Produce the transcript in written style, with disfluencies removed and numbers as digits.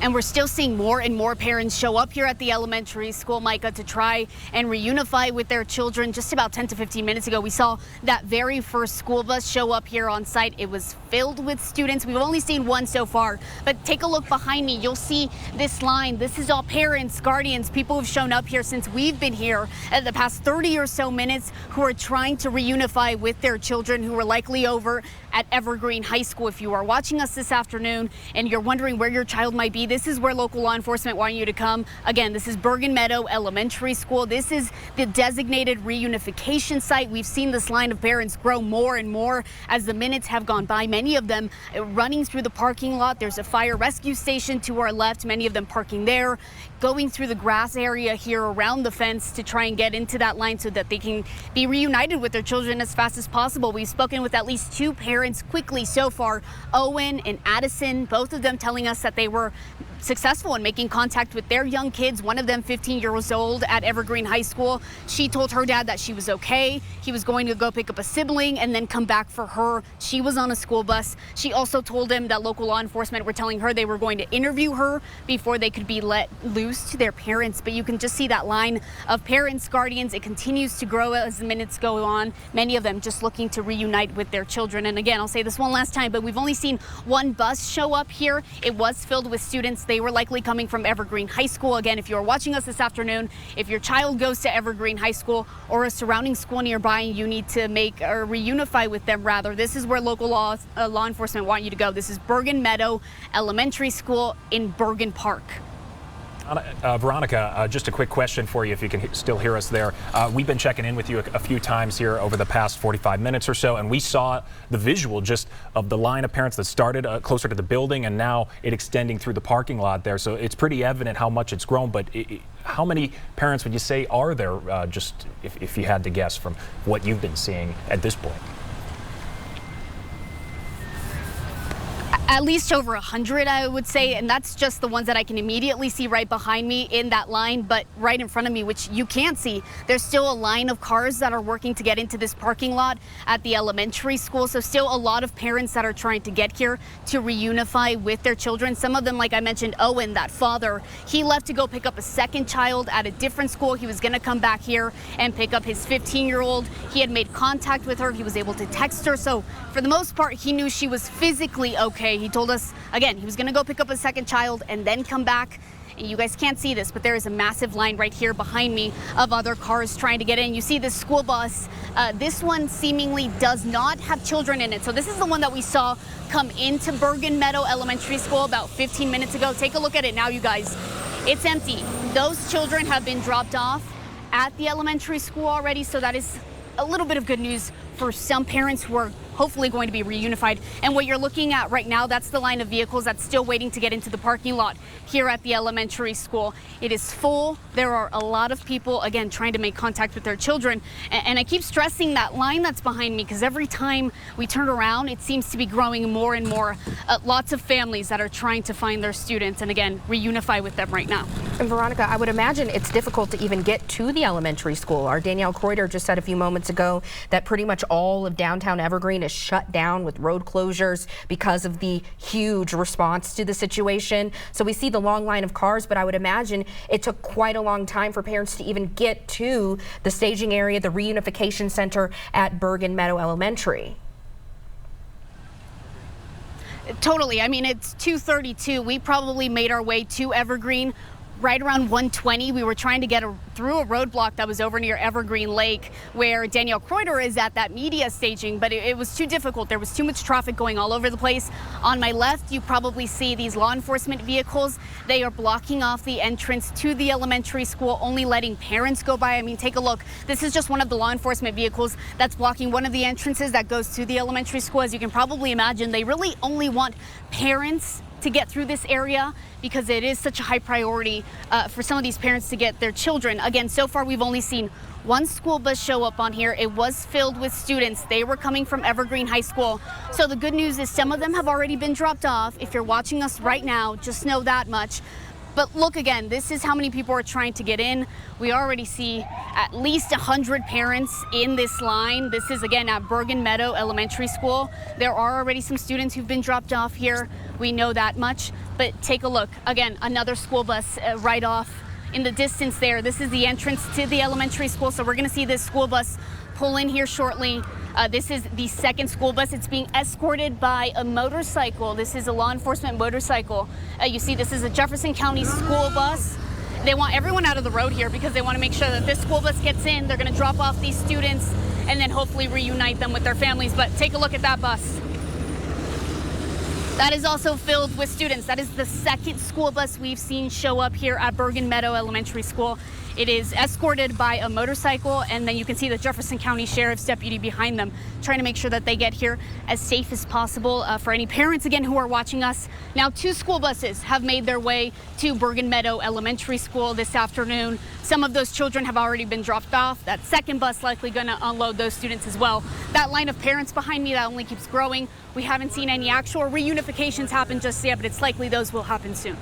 And we're still seeing more and more parents show up here at the elementary school, Micah, to try and reunify with their children. Just about 10 to 15 minutes ago, we saw that very first school bus show up here on site. It was filled with students. We've only seen one so far, but take a look behind me. You'll see this line. This is all parents, guardians, people who've shown up here since we've been here at the past 30 or so minutes who are trying to reunify with their children who are likely over at Evergreen High School. If you are watching us this afternoon and you're wondering where your child might be, this is where local law enforcement want you to come. Again, this is Bergen Meadow Elementary School. This is the designated reunification site. We've seen this line of parents grow more and more as the minutes have gone by. Many of them running through the parking lot. There's a fire rescue station to our left, many of them parking there, going through the grass area here around the fence to try and get into that line so that they can be reunited with their children as fast as possible. We've spoken with at least two parents quickly so far, Owen and Addison, both of them telling us that they were successful in making contact with their young kids, one of them 15 years old at Evergreen High School. She told her dad that she was okay. He was going to go pick up a sibling and then come back for her. She was on a school bus. She also told him that local law enforcement were telling her they were going to interview her before they could be let loose to their parents. But you can just see that line of parents, guardians. It continues to grow as the minutes go on. Many of them just looking to reunite with their children. And again, I'll say this one last time, but we've only seen one bus show up here. It was filled with students. They were likely coming from Evergreen High School. Again, if you're watching us this afternoon, if your child goes to Evergreen High School or a surrounding school nearby, you need to make or reunify with them rather. This is where local law enforcement want you to go. This is Bergen Meadow Elementary School in Bergen Park. Veronica, just a quick question for you if you can still hear us there. We've been checking in with you a few times here over the past 45 minutes or so, and we saw the visual just of the line of parents that started closer to the building and now it extending through the parking lot there. So it's pretty evident how much it's grown, but how many parents would you say are there, just if you had to guess from what you've been seeing at this point? At least over 100, I would say, and that's just the ones that I can immediately see right behind me in that line, but right in front of me, which you can't see, there's still a line of cars that are working to get into this parking lot at the elementary school. So still a lot of parents that are trying to get here to reunify with their children. Some of them, like I mentioned, Owen, that father, he left to go pick up a second child at a different school. He was going to come back here and pick up his 15-year-old. He had made contact with her. He was able to text her. So for the most part, he knew she was physically okay. He told us, again, he was going to go pick up a second child and then come back. And you guys can't see this, but there is a massive line right here behind me of other cars trying to get in. You see this school bus. This one seemingly does not have children in it. So this is the one that we saw come into Bergen Meadow Elementary School about 15 minutes ago. Take a look at it now, you guys. It's empty. Those children have been dropped off at the elementary school already. So that is a little bit of good news for some parents who are hopefully going to be reunified. And what you're looking at right now, that's the line of vehicles that's still waiting to get into the parking lot here at the elementary school. It is full. There are a lot of people, again, trying to make contact with their children. And I keep stressing that line that's behind me because every time we turn around, it seems to be growing more and more. Lots of families that are trying to find their students and, again, reunify with them right now. And Veronica, I would imagine it's difficult to even get to the elementary school. Our Danielle Kreuter just said a few moments ago that pretty much all of downtown Evergreen is shut down with road closures because of the huge response to the situation. So we see the long line of cars, but I would imagine it took quite a long time for parents to even get to the staging area, the reunification center at Bergen Meadow Elementary. Totally. I mean, it's 2:32. We probably made our way to Evergreen right around 1:20. We were trying to get through a roadblock that was over near Evergreen Lake where Danielle Kreuter is at that media staging, but it was too difficult. There was too much traffic going all over the place. On my left, you probably see these law enforcement vehicles. They are blocking off the entrance to the elementary school, only letting parents go by. I mean, take a look. This is just one of the law enforcement vehicles that's blocking one of the entrances that goes to the elementary school. As you can probably imagine, they really only want parents to get through this area because it is such a high priority for some of these parents to get their children. Again, so far we've only seen one school bus show up on here. It was filled with students. They were coming from Evergreen High School. So the good news is some of them have already been dropped off. If you're watching us right now, just know that much. But look again, this is how many people are trying to get in. We already see at least 100 parents in this line. This is again at Bergen Meadow Elementary School. There are already some students who've been dropped off here. We know that much. But take a look. Again, another school bus right off in the distance there. This is the entrance to the elementary school, so we're going to see this school bus pull in here shortly. This is the second school bus. It's being escorted by a motorcycle. This is a law enforcement motorcycle. You see, this is a Jefferson County school bus. They want everyone out of the road here because they want to make sure that this school bus gets in. They're going to drop off these students and then hopefully reunite them with their families. But take a look at that bus. That is also filled with students. That is the second school bus we've seen show up here at Bergen Meadow Elementary School. It is escorted by a motorcycle, and then you can see the Jefferson County Sheriff's deputy behind them, trying to make sure that they get here as safe as possible. For any parents, again, who are watching us, now 2 school buses have made their way to Bergen Meadow Elementary School this afternoon. Some of those children have already been dropped off. That second bus likely going to unload those students as well. That line of parents behind me, that only keeps growing. We haven't seen any actual reunifications happen just yet, but it's likely those will happen soon.